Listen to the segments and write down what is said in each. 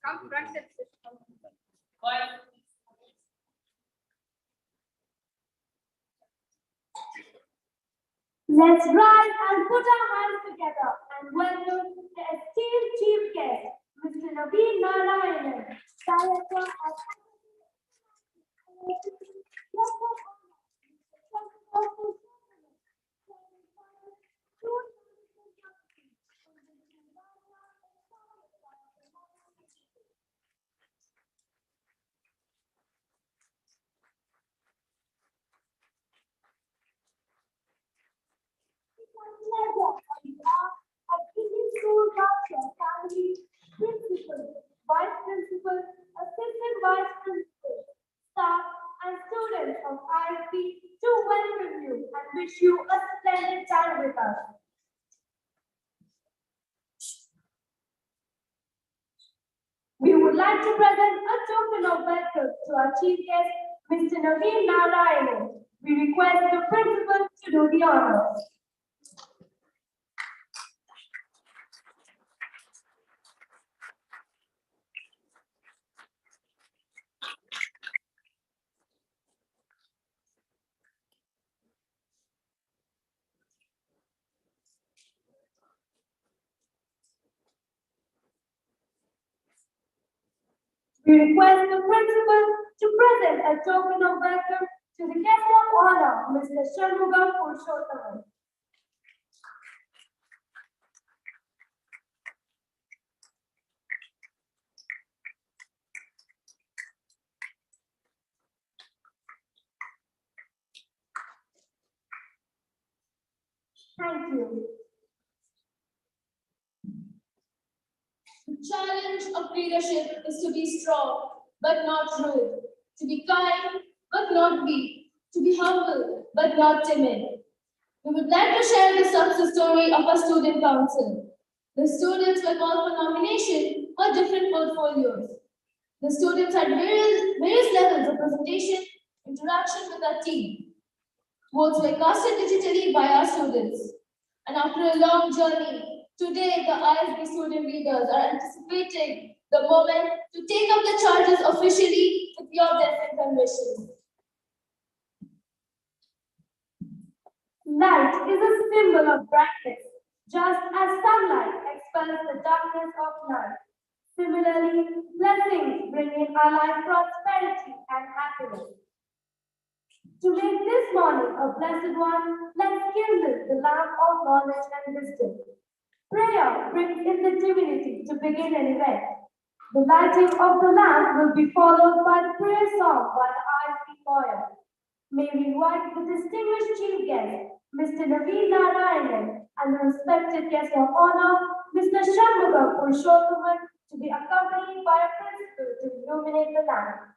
Come front and sit. Let's rise and put our hands together and welcome the esteemed chief guest, Mr. Naveen Narayanan, Director of Principal, Vice Principal, Assistant Vice Principal, staff and students of ISB to welcome you and wish you a splendid time with us. We would like to present a token of welcome to our chief guest, Mr. Naveen Narayanan. We request the principal to do the honors. We request the principal to present a token of welcome to the guest of honor, Mr. Shanmugam Purushottam. Thank you. The challenge of leadership is to be strong, but not rude, to be kind, but not weak, to be humble, but not timid. We would like to share the success story of our student council. The students were called for nomination for different portfolios. The students had various levels of presentation, interaction with our team. Votes were casted digitally by our students. And after a long journey, today the ISB student leaders are anticipating the moment to take up the charges officially with your blessings and wishes. Light is a symbol of brightness, just as sunlight expels the darkness of night. Similarly, blessings bring in our life prosperity and happiness. To make this morning a blessed one, let's kindle the lamp of knowledge and wisdom. Prayer brings in the divinity to begin an event. The lighting of the lamp will be followed by the prayer song by the ISB choir. May we invite the distinguished chief guest, Mr. Naveen Narayanan, and the respected guest of honor, Mr. Shanmugam Purushottam, to be accompanied by a principal to illuminate the lamp.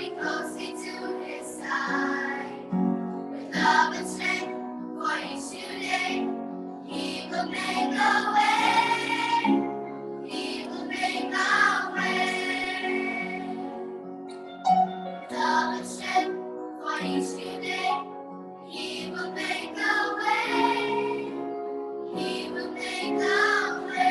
me closely to his side. With love and strength for each new day, he will make a way. He will make a way. With love and strength for each new day, he will make a way. He will make a way.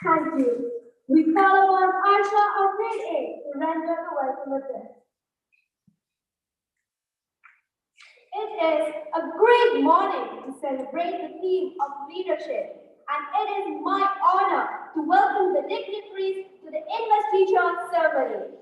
Thank you. We call upon Aisha of grade 8 to render the welcome address. It is a great morning to celebrate the theme of leadership, and it is my honor to welcome the dignitaries to the Investiture Ceremony.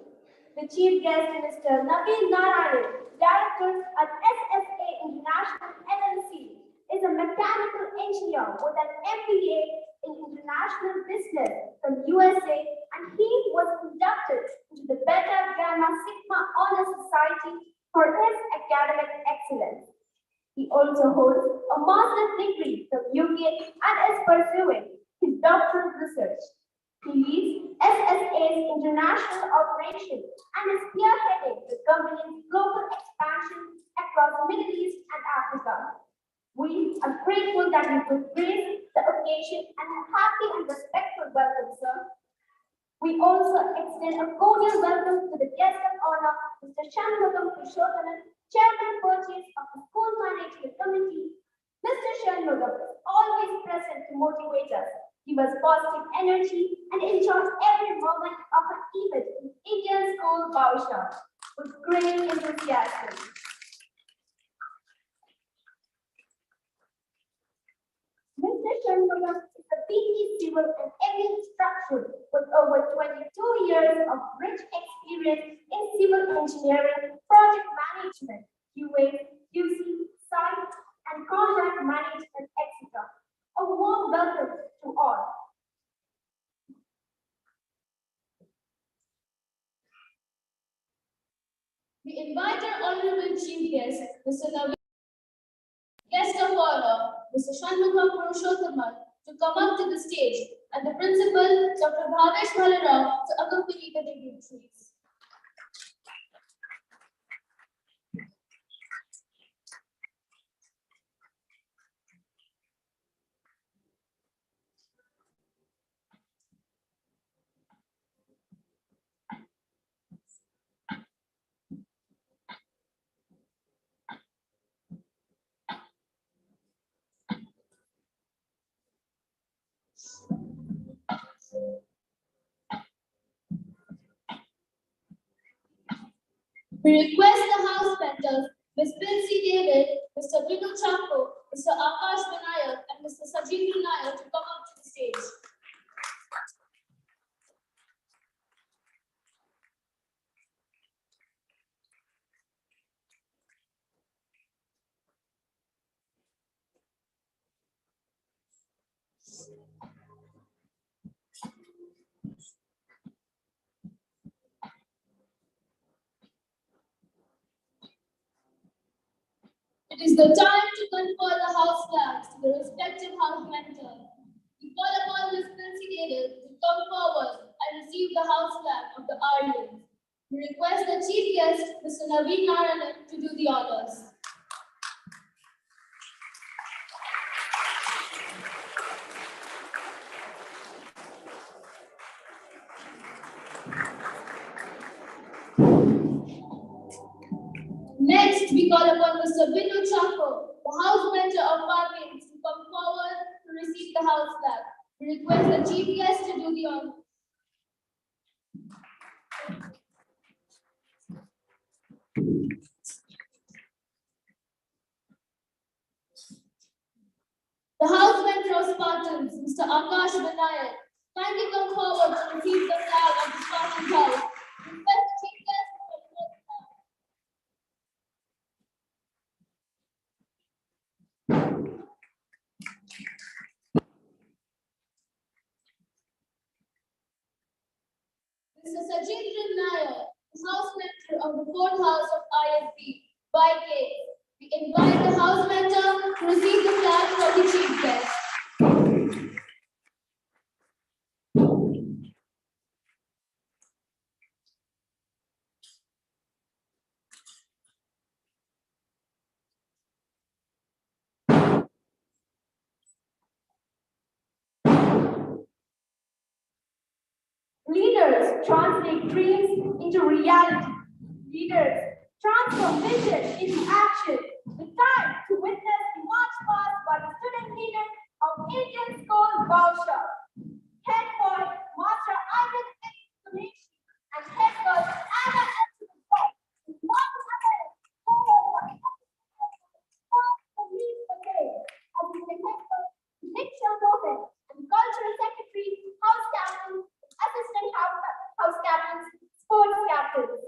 The chief guest, Mr. Naveen Narayan, Director at SSA International LLC, is a mechanical engineer with an MBA in International Business from USA, and he was inducted into the Beta Gamma Sigma Honor Society for his academic excellence. He also holds a master's degree from UK and is pursuing his doctoral research. He leads SSA's international operations and is spearheading the company's global expansion across the Middle East and Africa. We are grateful that you could grace the occasion and a happy and respectful welcome, sir. We also extend a cordial welcome to the guest of honor, Mr. Shanmugam Purushothaman, Chairman Purchase of the School Management Committee. Mr. Shanmugam is always present to motivate us, give us positive energy, and enjoys every moment of an event in Indian School Bhausha with great enthusiasm. Mr. Shanmugam is a BE Civil and ME Structural with over 22 years of rich experience in civil engineering, project management, QA, QC, site, and contract management, etc. A warm welcome to all. We invite our honorable chief guest, Mr. Naveen, guest of honor, Mr. Shanmugam Purushothaman, to come up to the stage, and the principal, Dr. Bhavesh Bhalarao, to accompany the dignitaries. We request the house mentors, Ms. Binsi David, Mr. Vinu Chapo, Mr. Akash Vinayak, and Mr. Sajidru Nayak to come up to the stage. It is the time to confer the house flags to the respective house mentors. We call upon Ms. Binsi David to come forward and receive the house flag of the Aryans. We request the chief guest, Mr. Naveen Narayan, to do the honors. Next, we call upon Mr. Vinu Chapo, the house mentor of Parkins, to come forward to receive the house flag. We request the chief guest to do the honors. The house mentor of Spartans, Mr. Akash Vinayak, kindly come forward to receive the flag of the Spartan house. We request the chief guest to deliver the flag. Mr. Sajidru Nayak, the house mentor of the fourth house of ISB, by case. invite the house mentor to receive the flag from the chief guest. Leaders translate dreams into reality. Leaders transform vision into action. The time to witness the march past by the student leader of Indian School, Bausha. Head boy, Master Ivan Kuneshi, and head girl Anna Elizabeth. One other Diksha Mohan and Cultural Secretary, House Captain, Assistant House Captains, Sports Captains.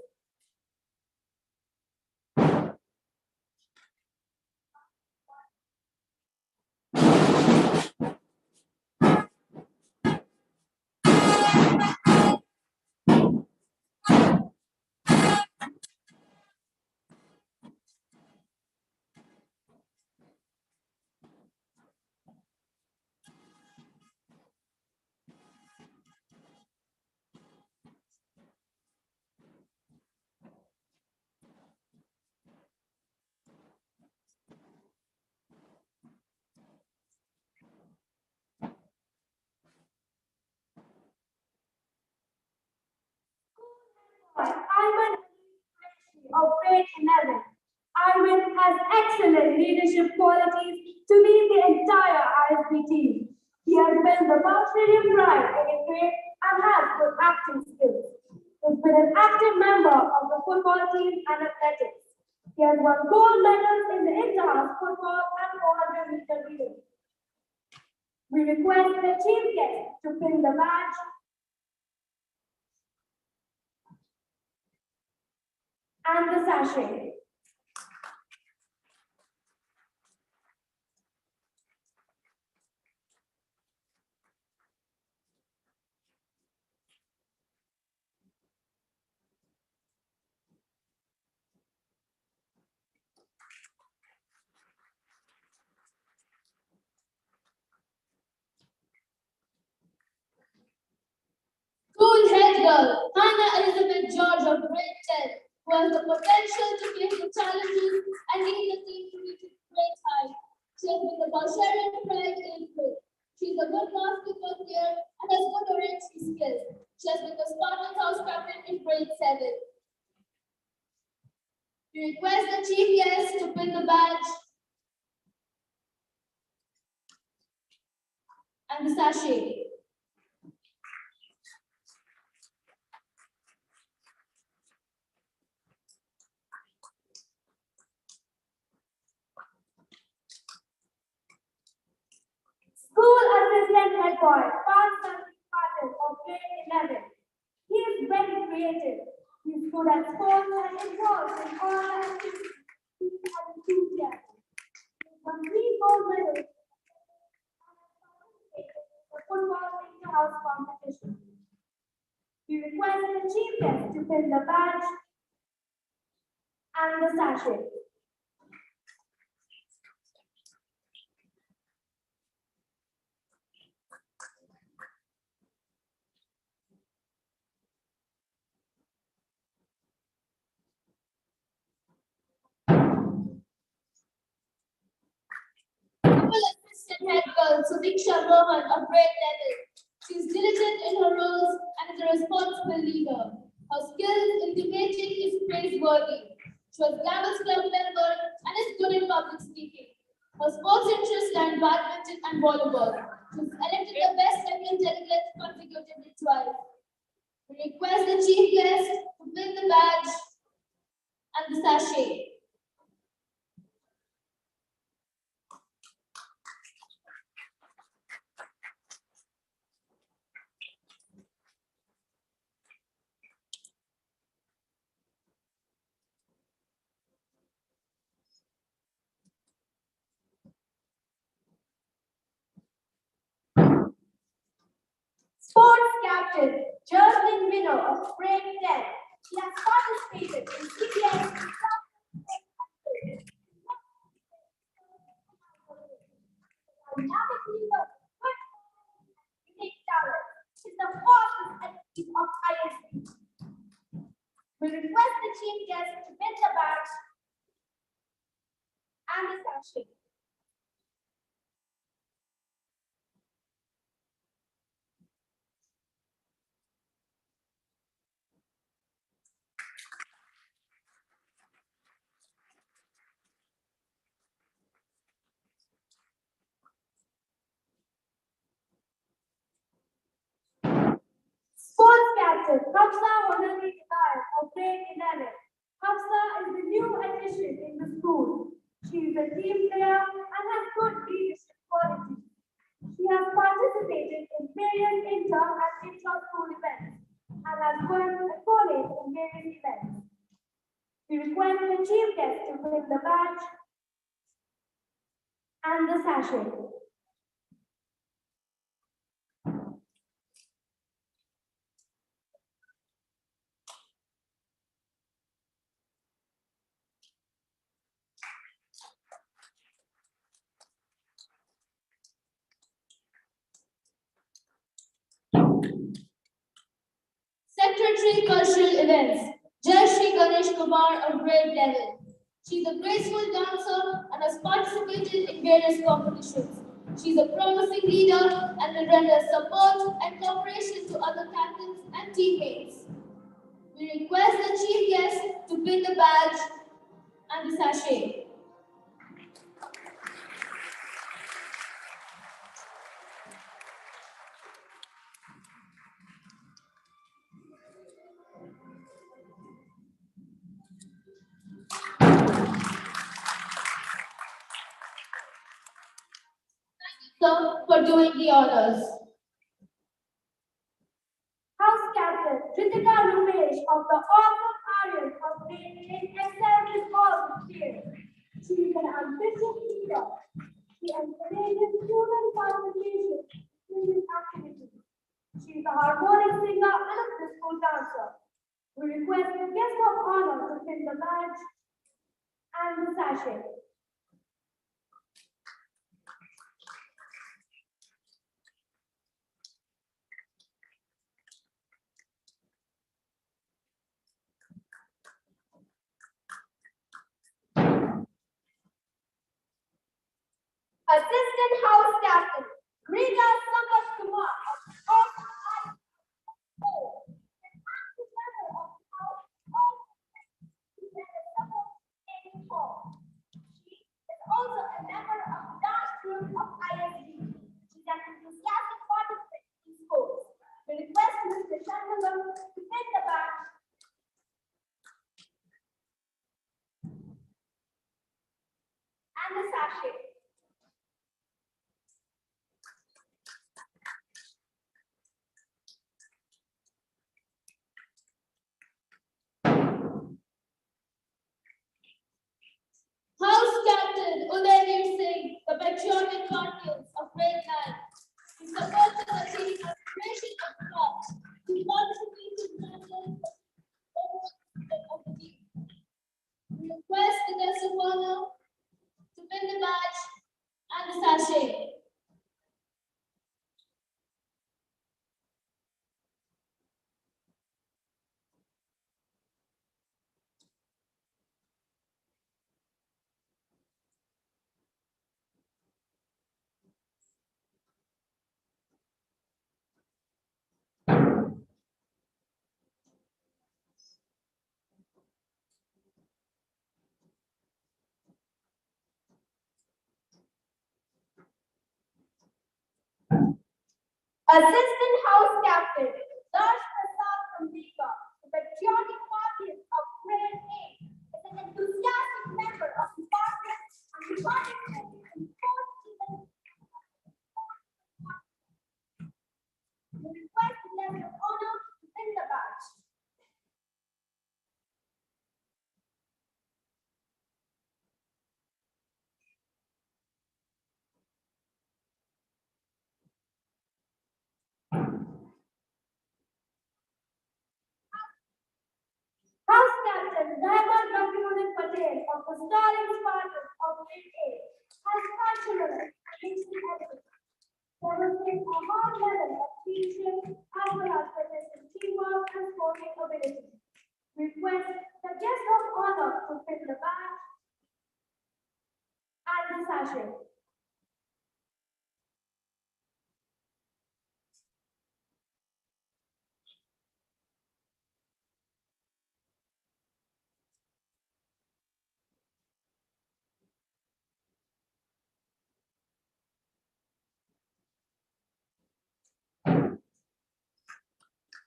Ivan of grade 11. Ivan has excellent leadership qualities to lead the entire ISB team. He has been the Bachelor Pride in his grade and has good acting skills. He's been an active member of the football team and athletics. He has won gold medals in the inter-house football and 400-meter relay. We request the chief guest to pin the badge and the sachet. School head girl, Hannah Elizabeth George of grade 10, who has the potential to face the challenges and lead the team to reach its great height. She has been the Bulgarian pride in grade. She is a good basketball player and has good oratory skills. She has been the Spartan house captain in grade 7. We request the chief guest to pin the badge and the sachet. School assistant head boy, Patel of grade 11. He is very creative. He is good at sports and involved in all activities and enthusiasm. He won 3 gold medals in the football inter-house competition. We request the chief guest to pin the badge and the sachet. Assistant head girl Diksha Mohan of grade 11. She is diligent in her roles and is a responsible leader. Her skills in debating is praiseworthy. She was Gammas Club member and is good in public speaking. Her sports interests are in badminton and volleyball. She was elected the best second delegate consecutively twice. We request the chief guest to pin the badge and the sachet. Sports captain, Jerlin Mino of grade 10. He has participated in CBS request the chief guest to pin the badge and the sachet. Sports captain Hafsa Honali Kar of grade 11. Hafsa is the new addition in the school. She is a team player and has good leadership qualities. She has participated in various inter and intra-school events and has won accolades in various events. We request the chief guest to win the badge and the sachet. Secretary Cultural Events, Jai Shri Ganesh Kumar of grade 11. She is a graceful dancer and has participated in various competitions. She is a promising leader and will render support and cooperation to other captains and teammates. We request the chief guest to pin the badge and the sachet. Sir, for doing the honors. House captain Ritika Rupesh of the awesome Aryan of grade 8 excelled in all the fields. She is an ambitious leader. She encourages student participation in these activities. She is a harmonic singer and a graceful dancer. We request the guest of honor to pin the badge and the sachet. Assistant House Captain Rita Sampath Kumar of Awesome Aryan School. An active member of the house, she is a support in hall. She is also a member of the dance group of ISD. She is an enthusiastic participant in sports. We request Mr. Shanmulam to pin the badge and the sachet. House Captain Udayveer Singh, the patriotic guardians of grade 9. He supported the team as creation of the cause. He participated in the of the team. We request the guest of honor to pin the badge and the sachet. Assistant House Captain Dash Prasad Kambika, the patriotic guardian of grade 8, is an enthusiastic member of the parliament and he participates in sports events. We request the guest of honor to pin the badge. House Captain Rahman Rafiuddin Patel of the Starling Spartans of grade 8 has cultural and teaching ethics. Demonstrates a high level of teaching as well as possessing teamwork and sporting ability. We request the sachet.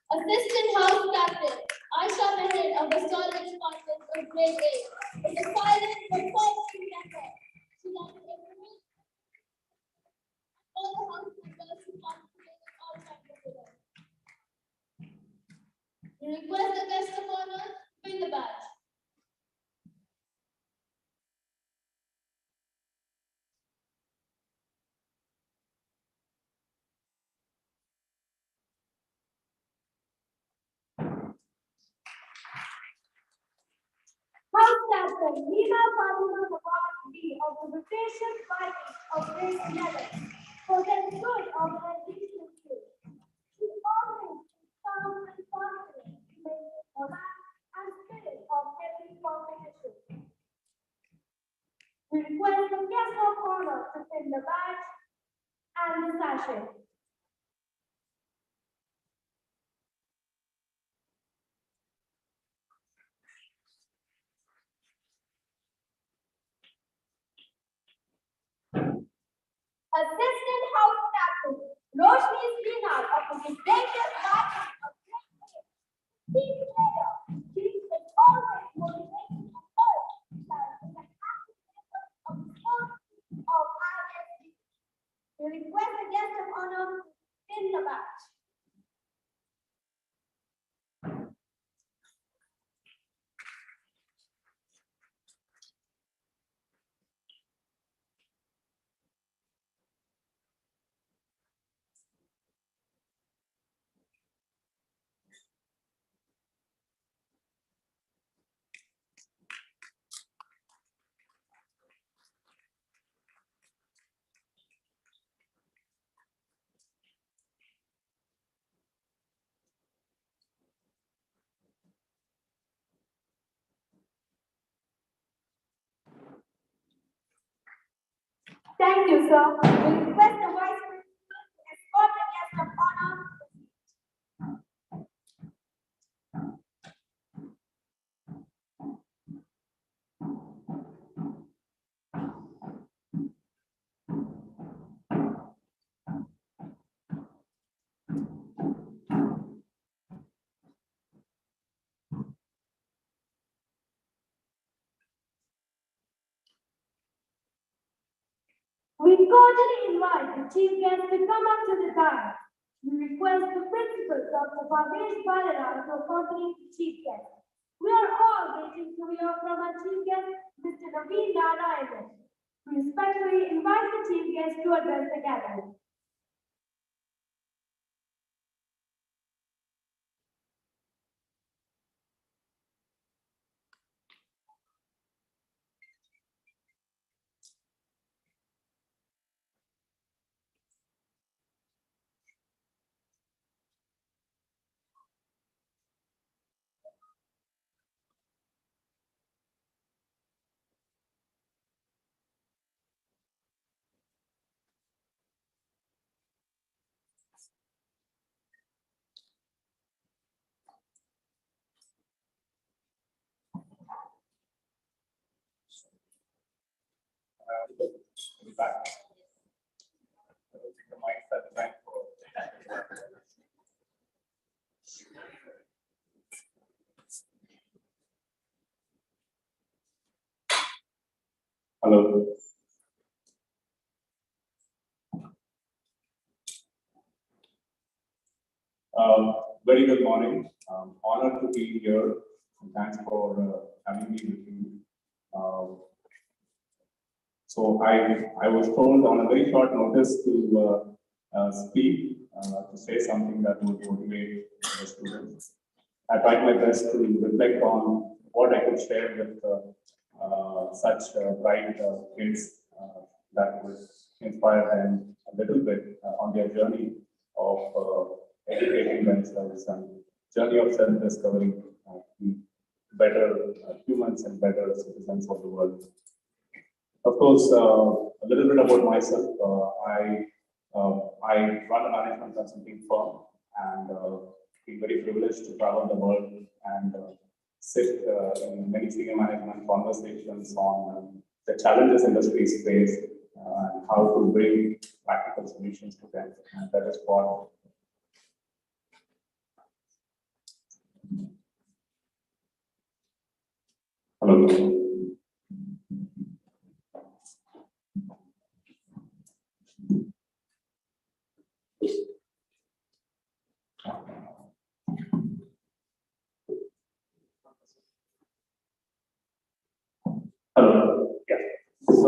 Assistant House Captain Aisha Meher of the Storage Department of Grade 8 is a silent but powerful member. She likes information. All the house members who participate in all kinds of events. We request the guest of honor to win the badge. House Captain Nina Fatima Award B of the Rotation Fighting of Grade 11 for the good organization skills. She always is calm and confident in making command and spirit of every competition. We request the guest of honor to pin the badge and the sachet. Assistant House Captain Roshni Srinar of the Investiture Ceremony of Team player, she is always motivating and urged that is an active member of the sports team of ISD. We request the guest of honor to pin the badge. Thank you, sir. We request the Vice Principal to escort the guest of honor to the seat. We cordially invite the chief guest to come up to the dais. We request the principal, Dr. Bhavesh Balaram, to accompany the chief guest. We are all waiting to hear from our chief guest, Mr. Naveen Narayanan. We respectfully invite the chief guest to address the gathering. Back. I don't think the mic's at the back for. Hello. Very good morning. Honored to be here. And thanks for having me with you. So I was told on a very short notice to speak, to say something that would motivate the students. I tried my best to reflect on what I could share with such bright kids that would inspire them a little bit on their journey of educating themselves and journey of self-discovery, better humans and better citizens of the world. Of course, A little bit about myself. I run a management consulting firm and been very privileged to travel the world and sit in many senior management conversations on the challenges industries face and how to bring practical solutions to them. And that is what hello. Hello. Yeah. So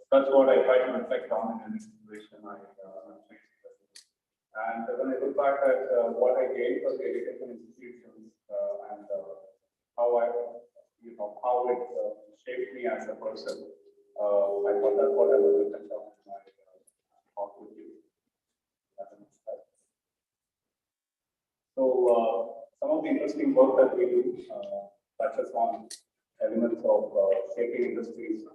that's what I try to reflect on in this situation. And when I look back at what I gained from the education institutions and how how it shaped me as a person, I thought that's what I would reflect on in my talk with you. So some of the interesting work that we do touches on elements of shaping industries to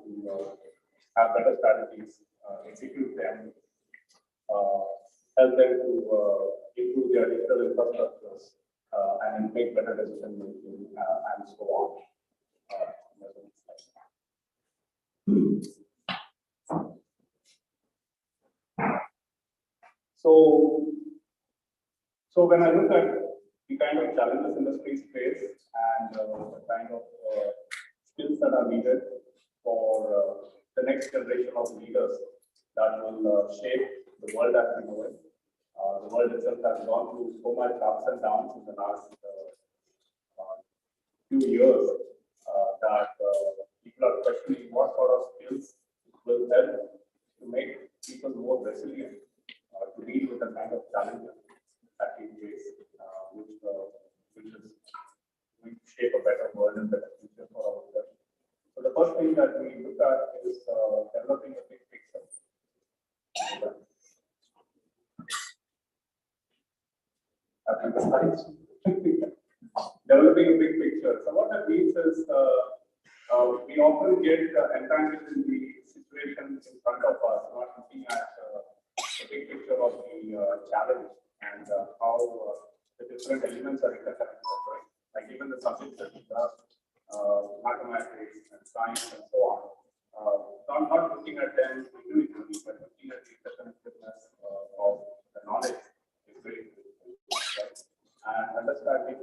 have better strategies, execute them, help them to improve their digital infrastructures and make better decision making and so on. So, so when I look at the kind of challenges industries face and the kind of skills that are needed for the next generation of leaders that will shape the world as we know it. The world itself has gone through so much ups and downs in the last few years that people are questioning what sort of skills will help to make people more resilient to deal with the kind of challenges that we face, which is going to shape a better world and better future for ourselves. So the first thing that we look at is developing a big picture. Developing a big picture. So what that means is we often get entangled in the situation in front of us, not looking at the big picture of the challenge and how the different elements are interconnected, right? Like even the subjects that we have, mathematics and science and so on. Not looking at them individually, but looking at the interconnectedness of the knowledge is very important, right? And understanding.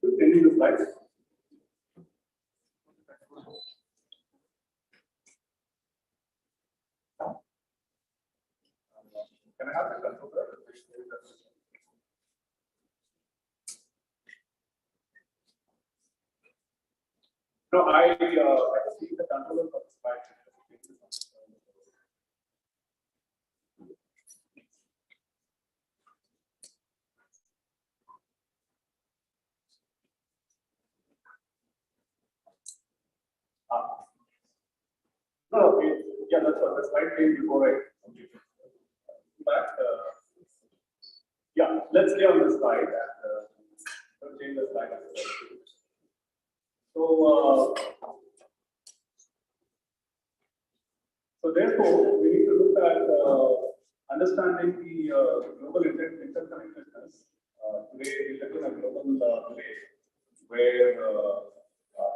Continue the slides. Can I have the controller? No, I just need the controller for the slide. No, okay. Yeah, that's what the slide came before I complete it. But yeah, let's stay on the slide and change the slide. So therefore, we need to look at understanding the global interconnectedness. Today, we live in a global village where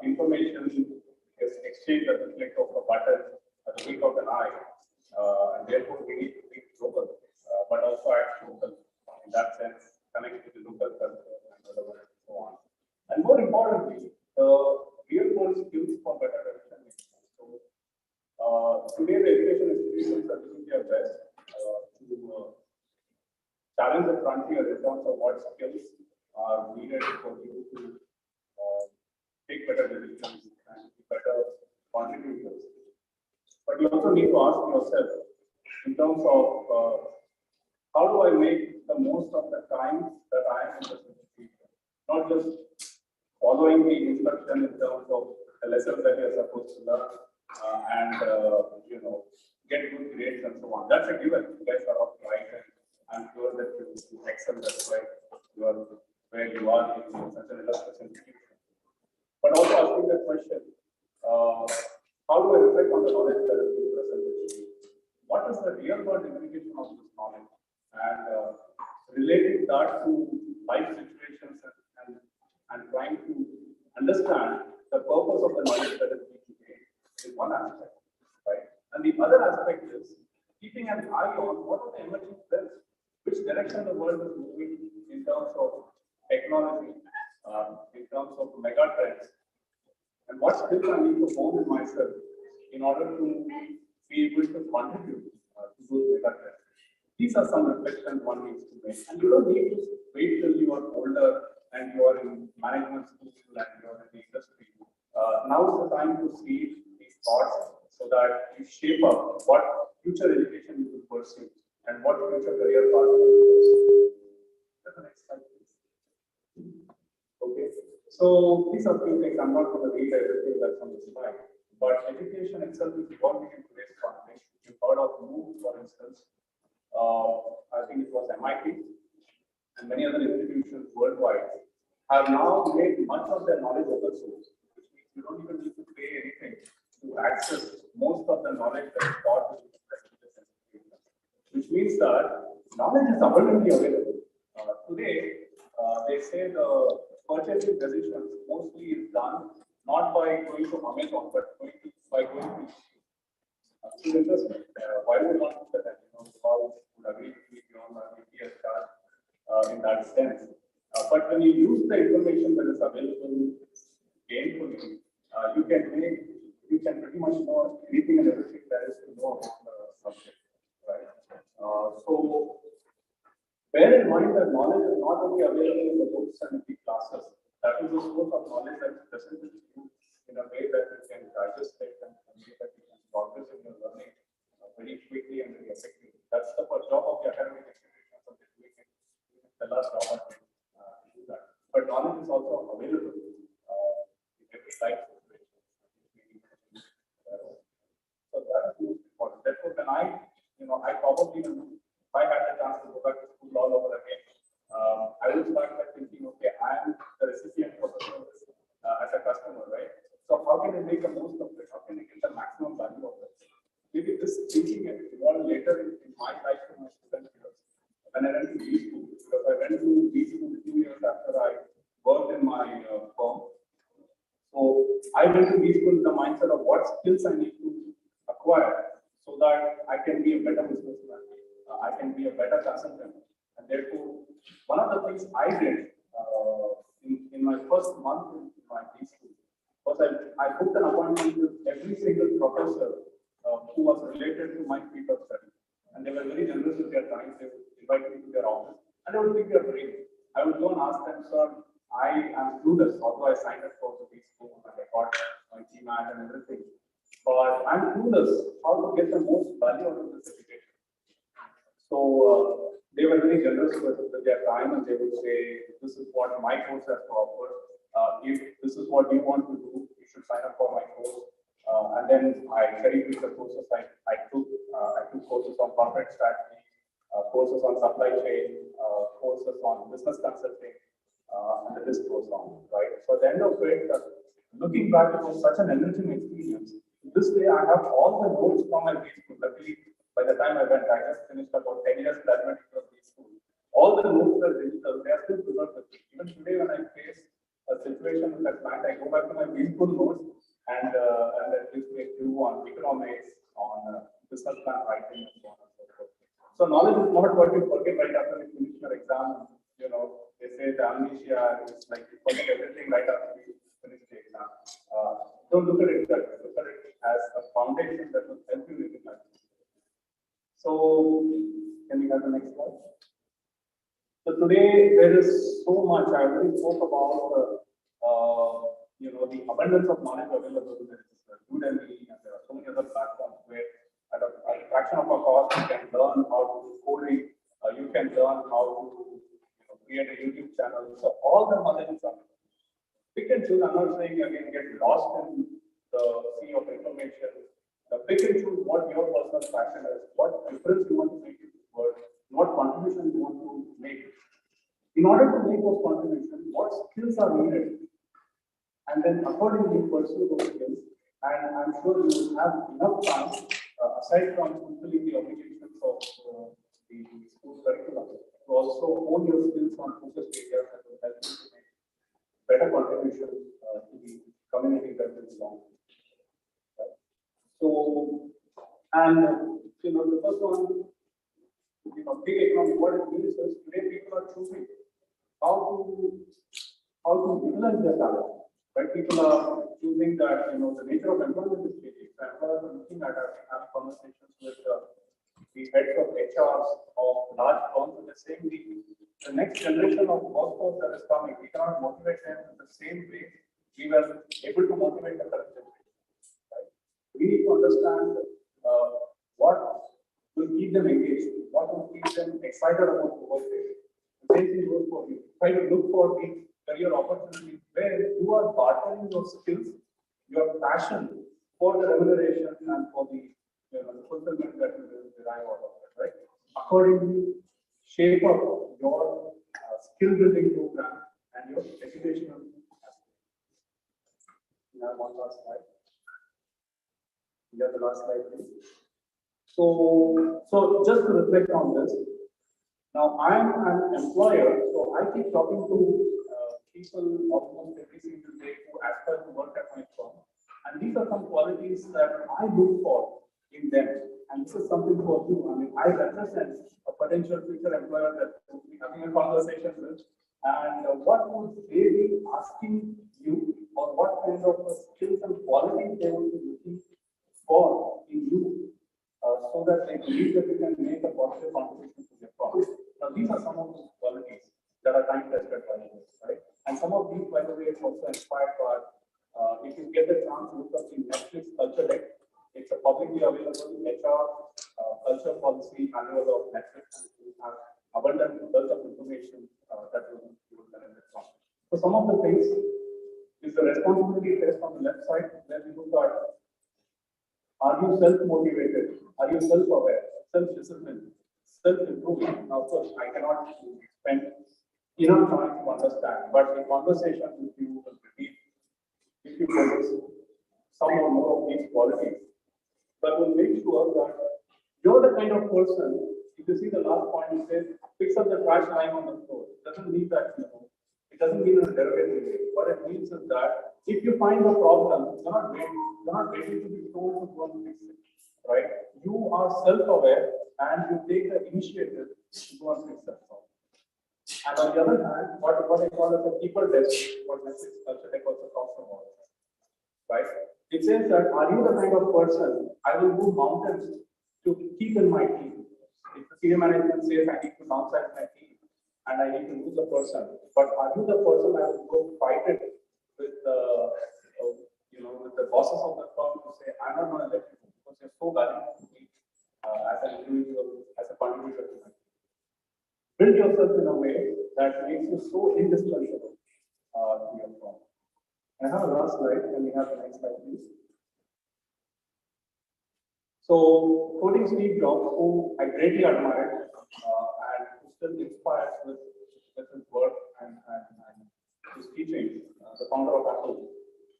information is exchanged at the click of a button, at the click of an eye, and therefore we need to think global, but also act local. In that sense, connect with the local culture and whatever and so on. And more importantly, the real world skills for better decision making. So today, the education institutions are doing their best to challenge the frontier in terms of what skills are needed for you to take better decisions and be better contributors. But you also need to ask yourself in terms of how do I make the most of the time that I am in this institution? Not just following the instruction in terms of the lessons that you're supposed to learn and get good grades and so on. That's a given. You guys are all right, and I'm sure that you excel. That's why you are where you are in such an illustrious institution. But also asking the question, how reflect on the knowledge that has been presented to you. What is the real world implication of this knowledge? And relating that to life situations and trying to understand the purpose of the knowledge that is being gained is one aspect, right? And the other aspect is keeping an eye on what are the emerging trends, which direction the world is moving in terms of technology, in terms of mega trends, and what skills I need to hone in myself in order to be able to contribute to those mega trends. These are some reflections one needs to make. And you don't need to wait till you are older and you are in management school and you are in the industry. Now is the time to see these thoughts so that you shape up what future education you will pursue and what future career path you will pursue. That's the next slide, please. Okay. So these are few things. I'm not going to read everything that's on the slide, but education itself is evolving in today's context. You've heard of MOOC, for instance. I think it was MIT and many other institutions worldwide have now made much of their knowledge open source, which means you don't even need to pay anything to access most of the knowledge that is taught in these prestigious institutions. Which means that knowledge is abundantly available. Today, they say the purchasing decisions mostly is done not by going to Amazon, but by going to it's interesting. Why would one do that? How would agree with me on the BPS card in that sense? But when you use the information that is available gainfully, you can pretty much know anything and everything there is to know about the subject, right? So bear in mind that knowledge is not only available in the books and the classes. That is the source of knowledge that is presented to you in a way that you can digest it and make that you can progress in your learning very quickly and very effectively. That's the job of the academic institutions of the weekend. The last job to do that. But knowledge is also available in every life situation. So that is most important. Therefore, when I probably, if I had the chance to go back to school all over again, I would start by thinking, okay, I am the recipient of the service as a customer, right? So how can I make the most of it? How can I get the maximum value of it? Maybe this thinking evolved later in my life in my student years. When I went to B school, because I went to B school 2 years after I worked in my firm. So I went to B school with the mindset of what skills I need to acquire so that I can be a better businessman, I can be a better consultant. And therefore, one of the things I did in my first month in my B school was I booked an appointment with every single professor who was related to my field of study. And they were very generous with their time. They would invite me to their office and they would pick their brain. I would go and ask them, sir, I am clueless, although I signed up for the B school and I got my GMAT and everything. But I'm clueless how to get the most value out of this education. So they were very generous with their time and they would say, this is what my course has to offer. If this is what you want to do, you should sign up for my course. And then I cherry-picked the courses I took courses on corporate strategy, courses on supply chain, courses on business consulting, and the list goes on, right? So at the end of it, looking back, it was such an enriching experience. This day, I have all the notes from my B school. Luckily, by the time I went, I just finished about 10 years graduating from B school. All the notes are digital, they are still preserved with me. Even today, when I face a situation with a client, I go back to my B school notes and that gives me a clue on economics, on business plan writing, and so on and so forth. So knowledge is not what you forget right after you finish your exam. They say the amnesia is like you forget everything right after you finish the exam. Don't look at it that way. Look at it as a foundation that will help you in life. So, can we have the next slide? So today there is so much. I already spoke about the abundance of knowledge available. There is Udemy, and there are so many other platforms where at a fraction of a cost you can learn how to do coding. You can learn how to create a YouTube channel. So all the knowledge is available. Pick and choose. I'm not saying again get lost in the sea of information. Pick and choose what your personal passion is, what difference you want to make in this world, what contribution you want to make. In order to make those contributions, what skills are needed? And then accordingly pursue those skills And I'm sure you will have enough time, aside from fulfilling the obligations of the school curriculum, to also hone your skills on focus areas that will help you to make better contribution to the community that you belong to. Right? So, and the first one, big economic, what it means is today people are choosing how to utilize their talent. Right? People are choosing that the nature of employment is changing. So employers are looking at having conversations with the heads of HRs of large firms, and they're saying the next generation of workforce that is coming, we cannot motivate them in the same way we were able to motivate the current generation. Right? We need to understand what will keep them engaged, what will keep them excited about the work they do. The same thing goes for you. Try to look for the career opportunities where you are bartering your skills, your passion for the remuneration and for the fulfillment that you will derive out of it, right? Accordingly, shape up your skill building program and your educational aspect. We have one last slide. We have the last slide, please. So just to reflect on this, now I'm an employer, so I keep talking to people almost every single day who aspire to work at my firm, and these are some qualities that I look for in them. And this is something for you. I mean, I represent a potential future employer that we'll be having a conversation with, and what would they be asking you, or what kind of skills and qualities they would be looking for in you, so that they believe that you can make a positive contribution to their firm. Now, these are some of the qualities that are time tested by the way, right? And some of these, by the way, is also inspired by, if you get the chance to look up the Netflix Culture Deck, it's a publicly available HR culture policy manual of Netflix, and you have abundant wealth of information that you will benefit from. So some of the things is the responsibility test on the left side, where we look at, are you self-motivated? Are you self-aware, self-disciplined, self-improving? Now, of course, I cannot spend enough time to understand, but the conversation with you will reveal if you possess some or more of these qualities, that will make sure that you're the kind of person, if you see the last point, it says, picks up the trash lying on the floor. It doesn't mean that, it doesn't mean a derogatory way. What it means is that if you find a problem, you're not waiting to be told to go and fix it, right? You are self-aware and you take the initiative to go and fix that problem. And on the other hand, what I call as a people test, what Netflix Culture Deck also talks about, right? It says that, are you the kind of person I will move mountains to keep in my team? If the senior management says I need to downsize my team and I need to lose a person, but are you the person I will go fight it with with the bosses of the firm to say, I'm not going to let you go because you're so valuable to me as an individual, as a contributor to my team. Build yourself in a way that makes you so indispensable to your firm. I have a last slide. Can we have the next slide, please? So, quoting Steve Jobs, who I greatly admired and who still inspires with his work and his teaching, the founder of Apple,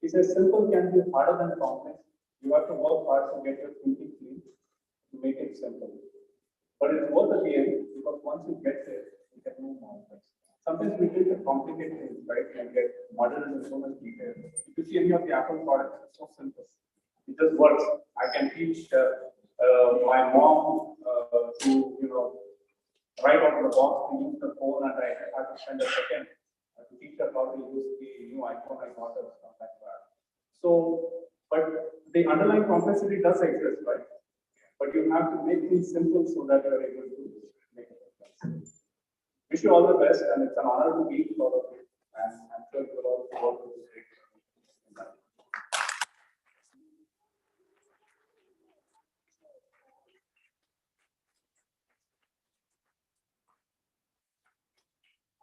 he says, simple can be harder than complex. You have to work hard to get your thinking clean to make it simple. But it's worth at the end because once you get there, you can move mountains. Sometimes we take the complicated things, right, and get muddled in so much detail. If you see any of the Apple products, it's so simple. It just works. I can teach my mom to, right out of the box to use the phone, and I have to spend a second to teach her how to use the new iPhone I got or stuff like that. So, but the underlying complexity does exist, right? But you have to make things simple so that you are able to make it complex. Wish you all the best, and it's an honor to be with all of you. And I'm sure you will all work with this great.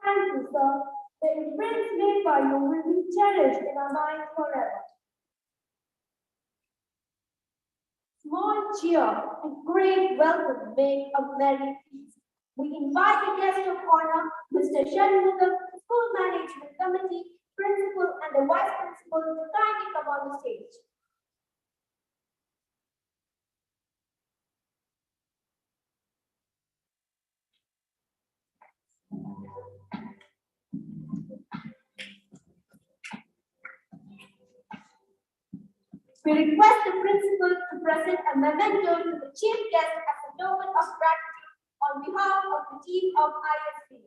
Thank you, sir. The imprints made by you will be cherished in our minds forever. Small cheer and great welcome make a merry feast. We invite the guest of honor, Mr. Shanmugam, School Management Committee, Principal and the Vice Principal to kindly come on the stage. We request the principal to present a memento to the chief guest as a token of gratitude on behalf of the team of ISB.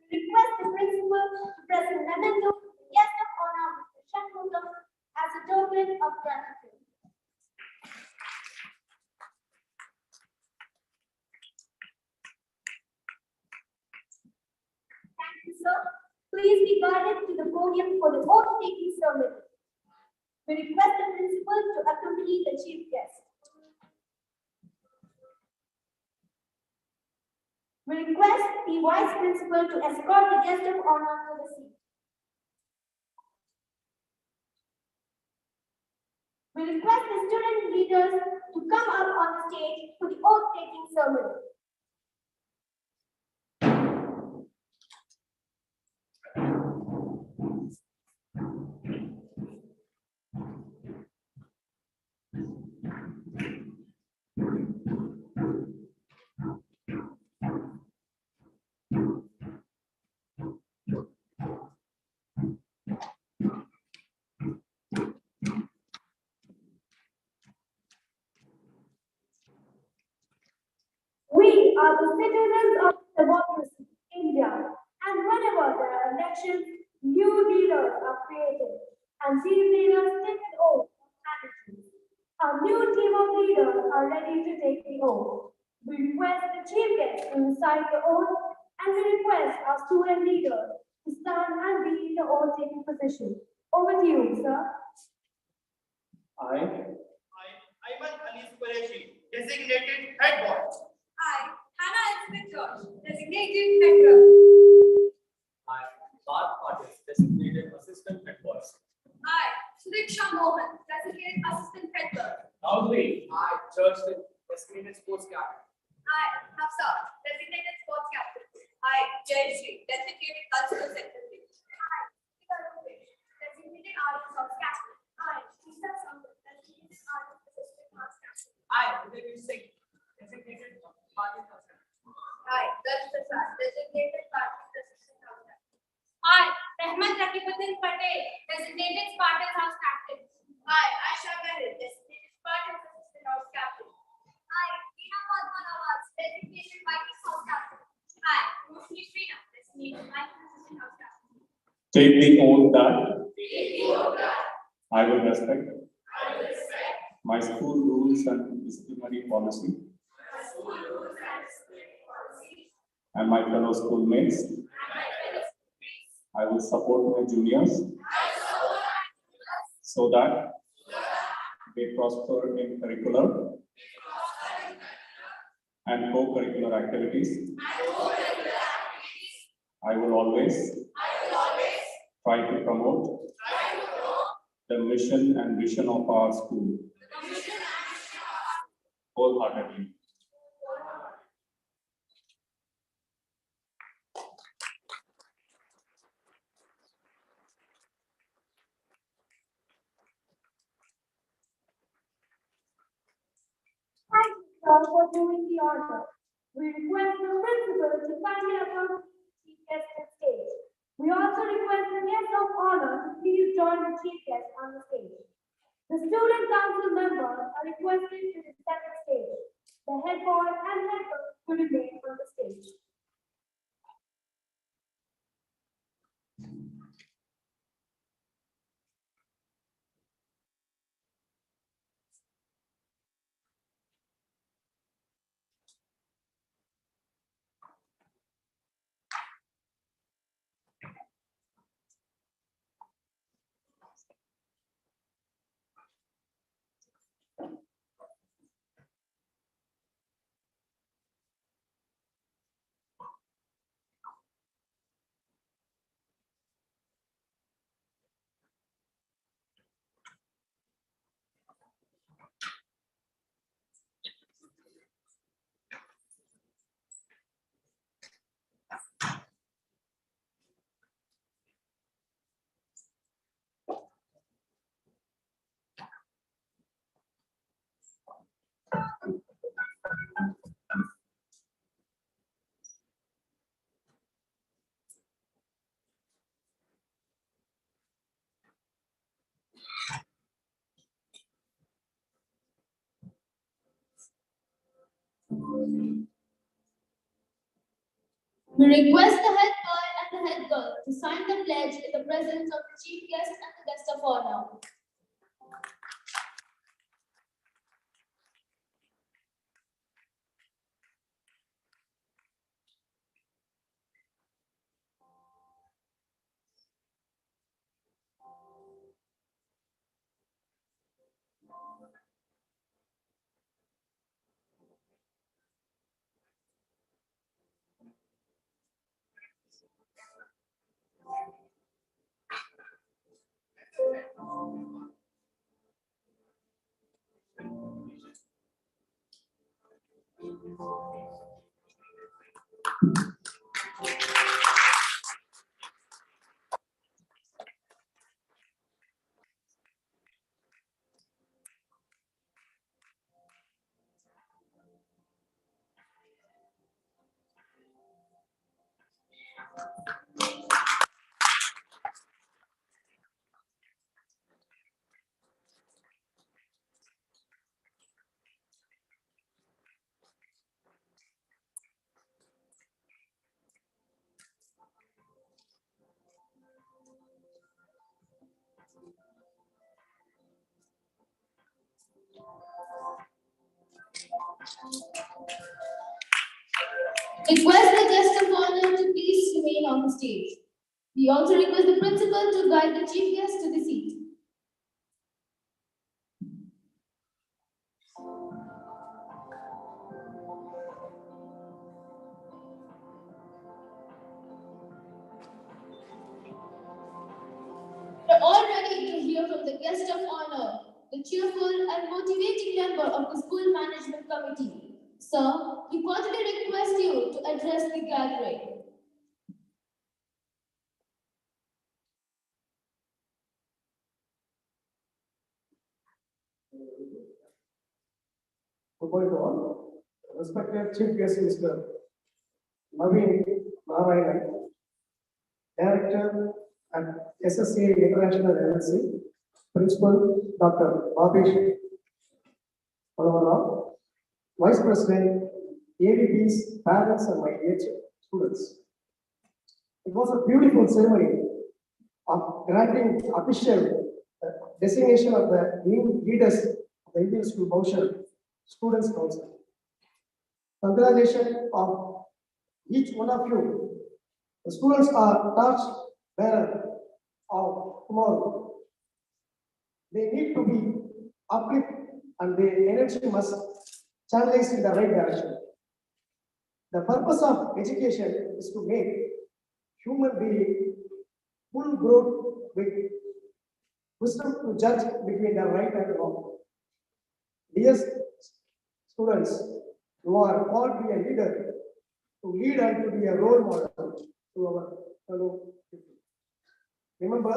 We request the principal to present memento to the guest of honor, Mr. Shanmugam, as a token of gratitude. Thank you, sir. Please be guided to the podium for the oath-taking ceremony. We request the principal to accompany the chief guest. We request the vice principal to escort the guest of honor to the seat. We request the student leaders to come up on the stage for the oath-taking ceremony. We are the citizens of democracy, India, and whenever there are elections, new leaders are created, and these leaders take an oath of allegiance. A new team of leaders are ready to take the oath. We request the chief guest to recite the oath, and we request our student leaders to stand and be in the oath-taking position. Over to you, sir. I, Ayman Ali Qureshi, designated head boy. I, Hannah Elizabeth George, designated head girl. I, Bart Patil, designated assistant head boy. I, Suriksha Mohan, designated assistant head girl. Loudly, I, Churston, designated sports captain. I, Hafsa, designated sports captain. I, Jayashree, designated cultural secretary. I, Sita Rupesh, designated arts house captain. I, Lisa Sampath, designated arts assistant house captain. I, Udayveer Singh, designated party house captain. I, Raj Prasad, designated party assistant house captain. I, Rahmat Rakibuddin Patel, designated Spartans house captain. I, Asha Meher, designated Spartans assistant house captain. I, Tina Padma Nawaz, designated Vikings house captain. I, Roshni Srina, designated Vikings assistant house captain. Take the oath that I will respect my school rules and disciplinary policy and my fellow schoolmates. I will support my juniors so that they prosper in curricular and co-curricular activities. I will always try to promote the mission and vision of our school wholeheartedly. Thank you, sir, for doing the honor. We request the principal to kindly accompany the chief guest on stage. We also request the guest of honor to please join the chief guest on the stage. The student council members are requested to descend the stage. The head boy and head girl to remain on the stage. We request the head boy and the head girl to sign the pledge in the presence of the chief guest and the guest of honor. Request the guest of honor to please remain on the stage. We also request the principal to guide the chief guest to the seat. We are all ready to hear from the guest of honor, the cheerful and motivating member of the school management committee. Sir, we cordially request you to address the gathering. Good morning to all. Respected Chief Guest Mr. Naveen Narayanan, Director at SSA International LLC, Principal Dr. Bhavesh Palavara, Vice President, AVPs, parents, and my dear students. It was a beautiful ceremony of granting official designation of the new leaders of the Indian School Motion Students Council. Congratulations of each one of you. The students are torch bearer of tomorrow. They need to be uplifted and their energy must channelize in the right direction. The purpose of education is to make human being full growth with wisdom to judge between the right and wrong. Dear students, you are called to be a leader, to lead and to be a role model to our fellow people. Remember,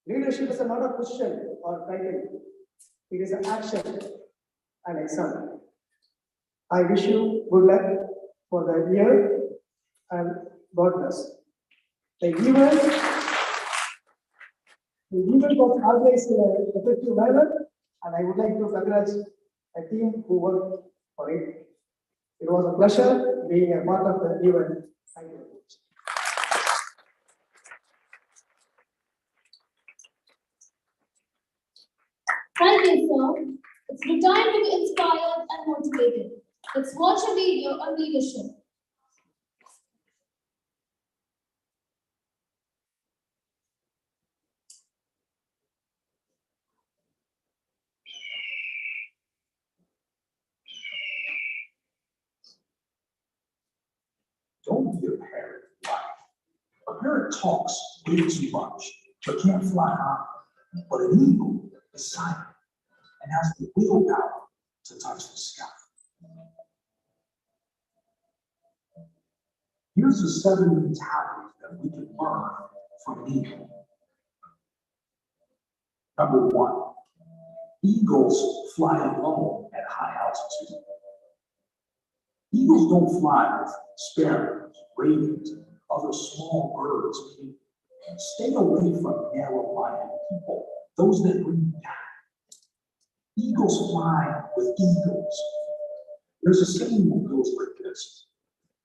leadership is not a position or title, it is an action and example. I wish you good luck for the year and God bless. The event was organized in an effective manner, and I would like to congratulate a team who worked for it. It was a pleasure being a part of the event. Thank you very much. Thank you, sir. It's the time to be inspired and motivated. Let's watch a video on leadership. Don't be a parent. A parent talks way too much, but can't fly high. But an eagle is silent and has the willpower to touch the sky. Here's the 7 mentalities that we can learn from an eagle. Number 1, eagles fly alone at high altitude. Eagles don't fly with sparrows, ravens, and other small birds. Stay away from narrow-minded people, those that bring you down. Eagles fly with eagles. There's a saying that goes like this: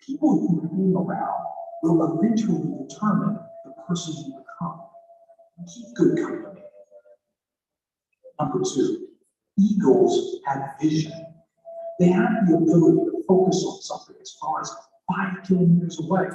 people you hang around will eventually determine the person you become. Keep good company. Number two, eagles have vision. They have the ability to focus on something as far as 5 kilometers away.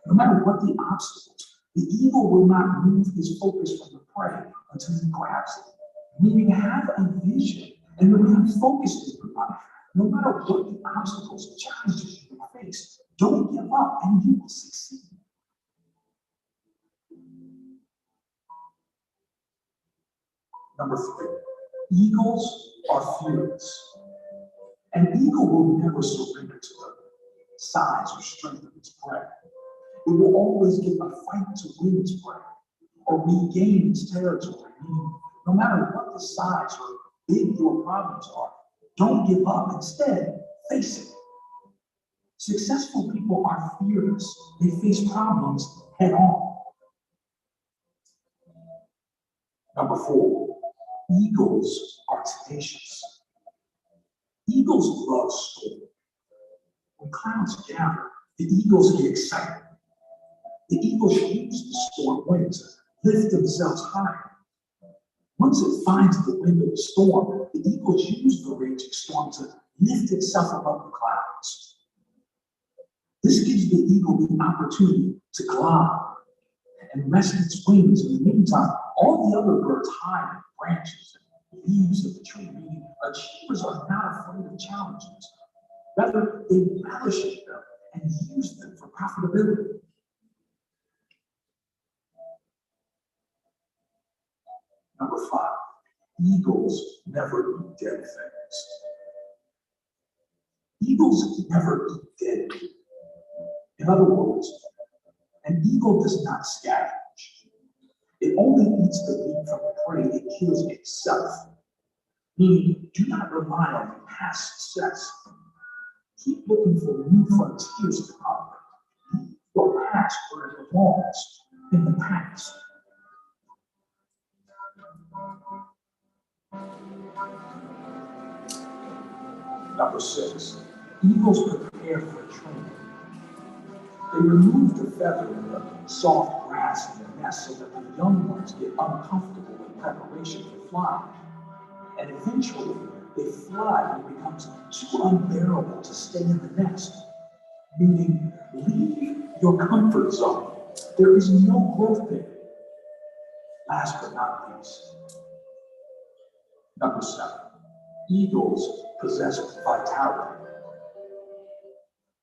No matter what the obstacles, the eagle will not move his focus from the prey until he grabs it. Meaning have a vision and remain focused in your life. No matter what the obstacles and challenges you face, don't give up and you will succeed. Number three, eagles are fearless. An eagle will never surrender to the size or strength of its prey. It will always give a fight to win its prey or regain its territory, meaning no matter what the size or big your problems are, don't give up. Instead, face it. Successful people are fearless. They face problems head on. Number four, eagles are tenacious. Eagles love storm. When clouds gather, the eagles get excited. The eagles use the storm wind to lift themselves higher. Once it finds the wind of the storm, the eagles use the raging storm to lift itself above the clouds. This gives the eagle the opportunity to glide and rest its wings. In the meantime, all the other birds hide in branches and leaves of the tree, meaning achievers are not afraid of challenges. Rather, they relish in them and use them for profitability. Number five, eagles never eat dead things. Eagles never eat dead meat. In other words, an eagle does not scavenge. It only eats the meat from the prey it kills itself. Meaning, do not rely on your past success. Keep looking for new frontiers to conquer. Leave your past where it belongs, in the past. Number six, eagles prepare for training. They remove the feather in the soft grass in the nest so that the young ones get uncomfortable in preparation for flying. And eventually, they fly when it becomes too unbearable to stay in the nest. Meaning, leave your comfort zone. There is no growth there. Last but not least, number seven, eagles possess vitality.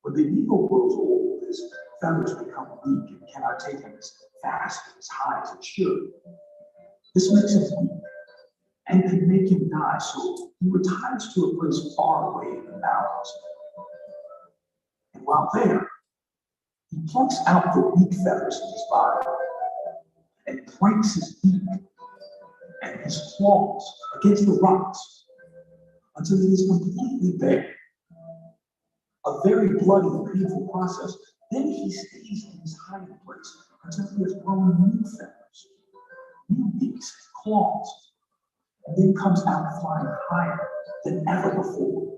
When the eagle grows old, his feathers become weak and cannot take him as fast and as high as it should. This makes him weak and can make him die, so he retires to a place far away in the mountains. And while there, he plucks out the weak feathers in his body and breaks his beak and his claws against the rocks until he is completely bare. A very bloody and painful process. Then he stays in his hiding place until he has grown new feathers, new beaks and claws, and then comes out flying higher than ever before.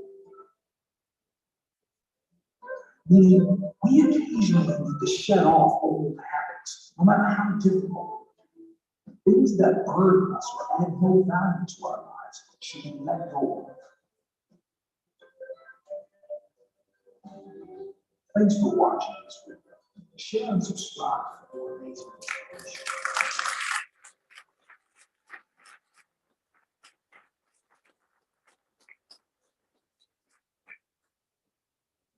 Meaning, we occasionally need to shed off old habits, no matter how difficult. Things that burden us or add no value to our lives should be let go of. Thanks for watching this video. Share and subscribe for more amazing information.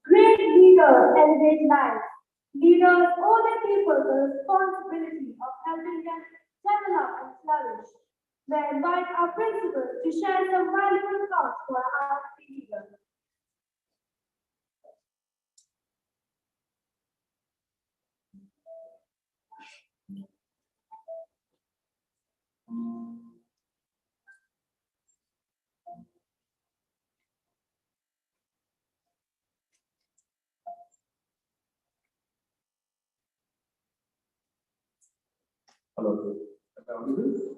Great leaders elevate lives. Leaders owe their people the responsibility of helping them develop and flourish. We invite our principal to share some valuable thoughts for our leaders. Hello. Am I audible?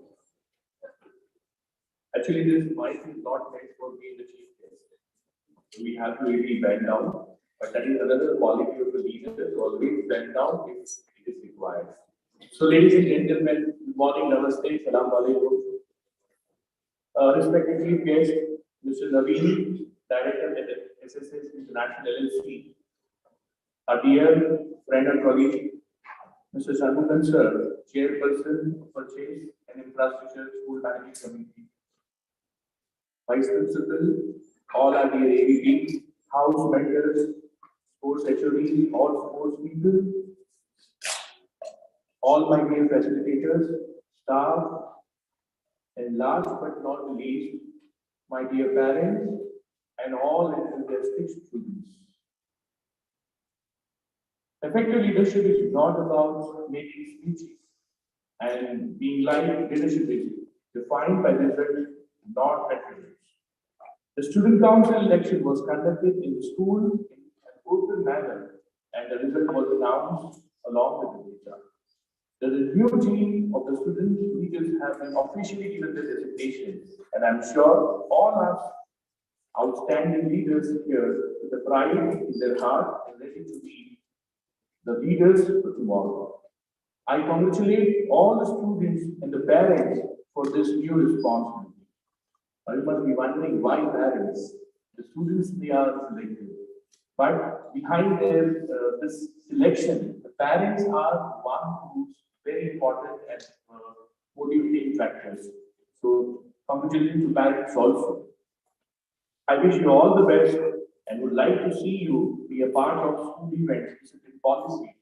Actually, this mic is not meant for me in the chief case. We have to really bend down. But that is another quality of a leader, to always bend down if it is required. So, ladies and gentlemen, good morning, namaste, salam alaikum. Respected chief guest, Mr. Naveen, Director at SSS International LLC, our dear friend and colleague, Mr. Shanmugan Sir, Chairperson, Purchase and Infrastructure School Managing Committee, Vice Principal, all our dear AVP, house mentors, sports HODs, all sports people, all my dear facilitators, staff, and last but not least, my dear parents and all enthusiastic students. Effective leadership is not about making speeches and being like leadership is defined by results, not attributes. The student council election was conducted in the school in an open manner and the result was announced along with the data. The review team of the student leaders have been officially given the designation, and I'm sure all our outstanding leaders here with the pride in their heart and ready to be the leaders for tomorrow. I congratulate all the students and the parents for this new responsibility. You must be wondering why parents, the students they are selected. But behind this selection, the parents are one who's very important and motivating factors. So, congratulations to parents also. I wish you all the best and would like to see you be a part of school events, discipline policy.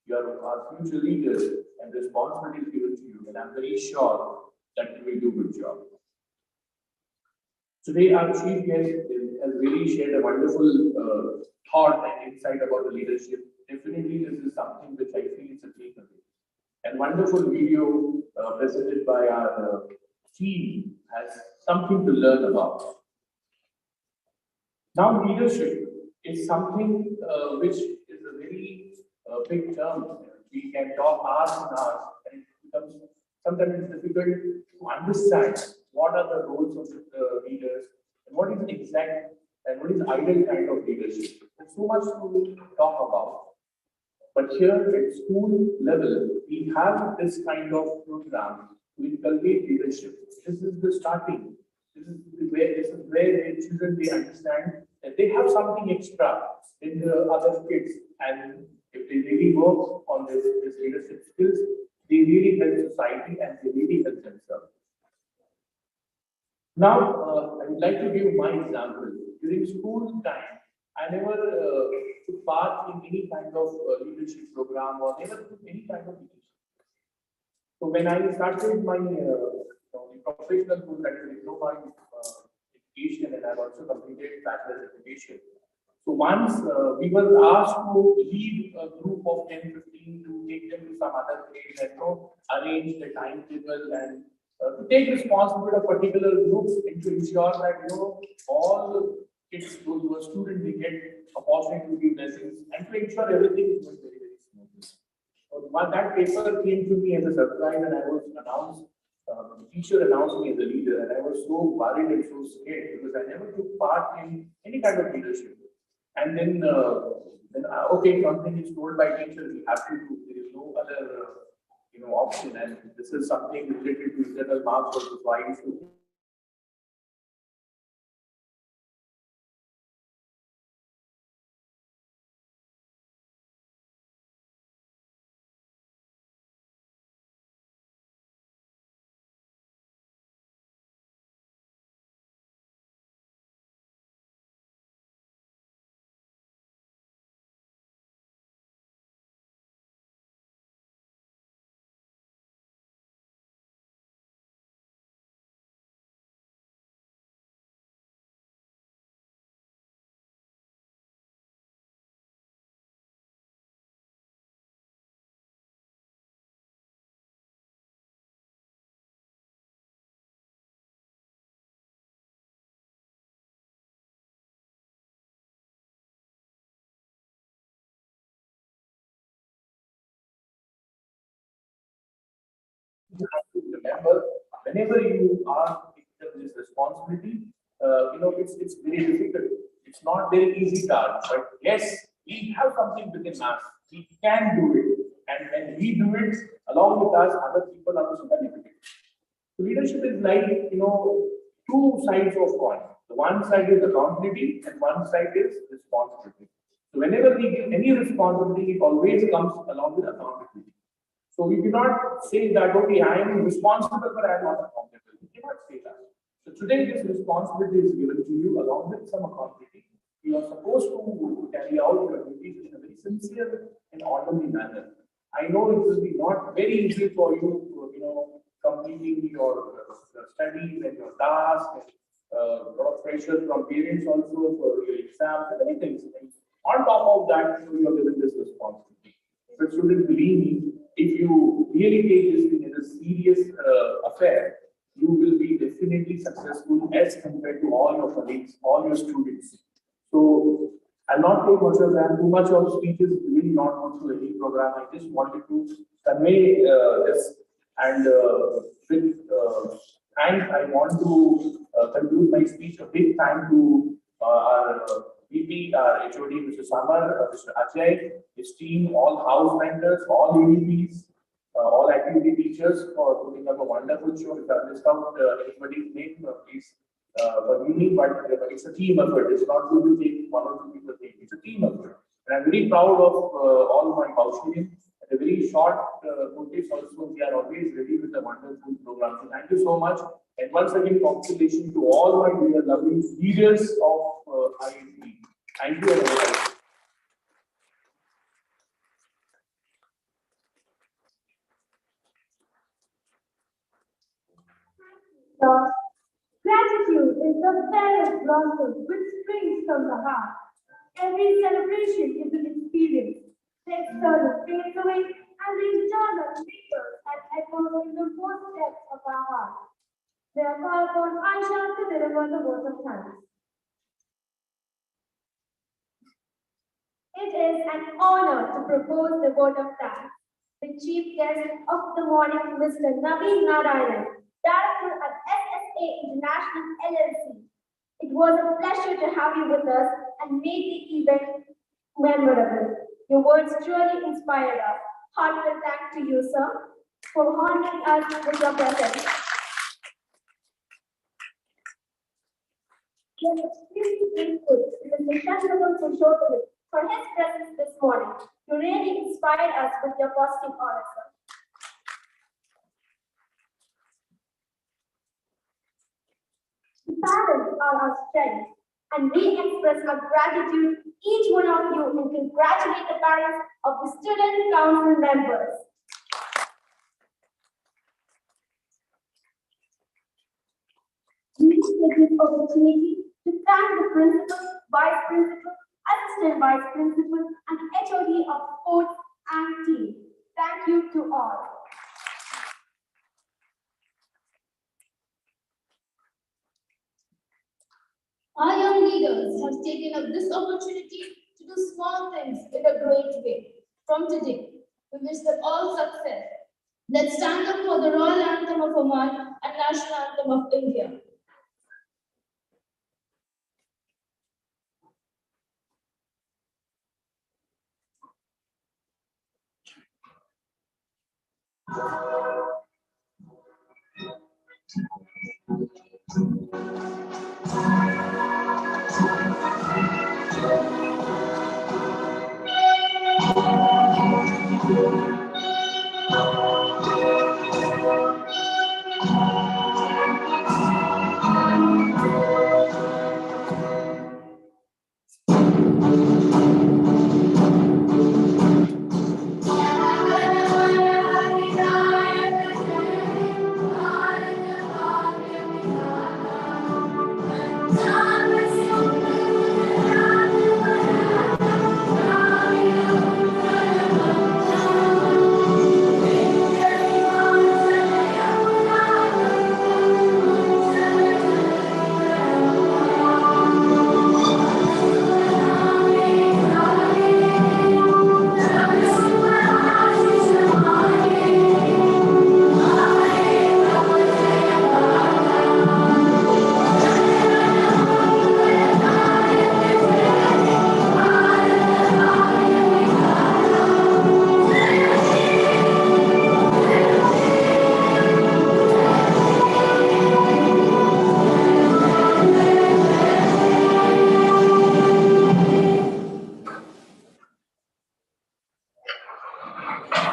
You are our future leaders and responsibility is given to you, and I'm very sure that you will do a good job. Today, our chief guest has really shared a wonderful thought and insight about the leadership. Definitely, this is something which I feel is a takeaway. And wonderful video presented by our team has something to learn about. Now, leadership is something which is a very big term. We can talk hours and hours, and it becomes sometimes difficult to understand what are the roles of the leaders and what is exact and what is ideal kind of leadership. There's so much to talk about. But here at school level, we have this kind of program to inculcate leadership. This is the starting. This is where the children they understand that they have something extra in the other kids, and if they really work on this leadership skills, they really help society and they really help themselves. Now, I would like to give my example. During school time, I never took part in any kind of leadership program or never took any kind of leadership. So when I started my professional school, that is diploma in education, and I've also completed bachelor's education. So once we were asked to lead a group of 10, 15 to take them to some other place and arrange the timetable and to take responsibility of particular groups and to ensure that all the kids, those who are students, they get opportunity to give lessons and to ensure everything is going very, very smoothly. So that paper came to me as a surprise, and I was announced. The teacher announced me as a leader, and I was so worried and so scared because I never took part in any kind of leadership. And then, okay, something is told by teacher, we have to do. There is no other, option, and this is something related to internal marks also. So I used to have to remember whenever you are taking this responsibility, it's very difficult. It's not very easy task, but yes, we have something within us. We can do it. And when we do it, along with us, other people are also benefiting. So leadership is like, two sides of coin. The one side is accountability and one side is responsibility. So whenever we give any responsibility, it always comes along with accountability. So we cannot say that, okay, I am responsible, but I am not accountable. We cannot say that. So today, this responsibility is given to you along with some accountability. You are supposed to carry out your duties in a very sincere and orderly manner. I know it will be not very easy for you to, completing your studies and your tasks, and a lot of pressure from parents also for your exams and many things. And on top of that, you are given this responsibility. But students, believe me, if you really take this thing as a serious affair, you will be definitely successful as compared to all your colleagues, all your students. So I'll not take much of time, too much of speeches, really not go through any program. I just wanted to convey this. And with thanks, I want to conclude my speech. A big thank to our VP, our HOD, Mr. Samar, Mr. Ajay, his team, all house members, all AVPs, all activity teachers for putting up a wonderful show. If I list out anybody's name, please forgive me, but it's a team effort. It's not good to take one or two people take. It's a team effort. And I'm very proud of all my Kaushalians. At a very short notice also, we are always ready with a wonderful program. So thank you so much. And once again, congratulations to all my dear lovely leaders of IIT. Thank you everybody. Gratitude is the fairest blossom which springs from the heart. Every celebration is an experience. The external fades away and the internal lingers and echoes in the most depths of our heart. Therefore, upon Aisha to deliver the vote of thanks. It is an honor to propose the vote of thanks. The chief guest of the morning, Mr. Naveen Narayanan, Director at SSA International LLC. It was a pleasure to have you with us and made the event memorable. Your words truly inspired us. Heartfelt thanks to you, sir, for honoring us with your presence. We are extremely grateful to Mr. Shantaram Purushottam for his presence this morning. You really inspired us with your positive aura, sir. The parents are our strength, and we express our gratitude to each one of you and congratulate the parents of the student council members. We take this opportunity to thank the principal, vice principal, assistant vice principal, and the HOD of sports and team. Thank you to all. Our young leaders have taken up this opportunity to do small things in a great way. From today, we wish them all success. Let's stand up for the Royal Anthem of Oman and National Anthem of India.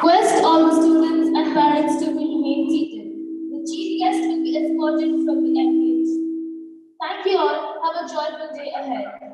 Request all the students and parents to remain seated. The chief guest will be escorted from the entrance. Thank you all. Have a joyful day ahead.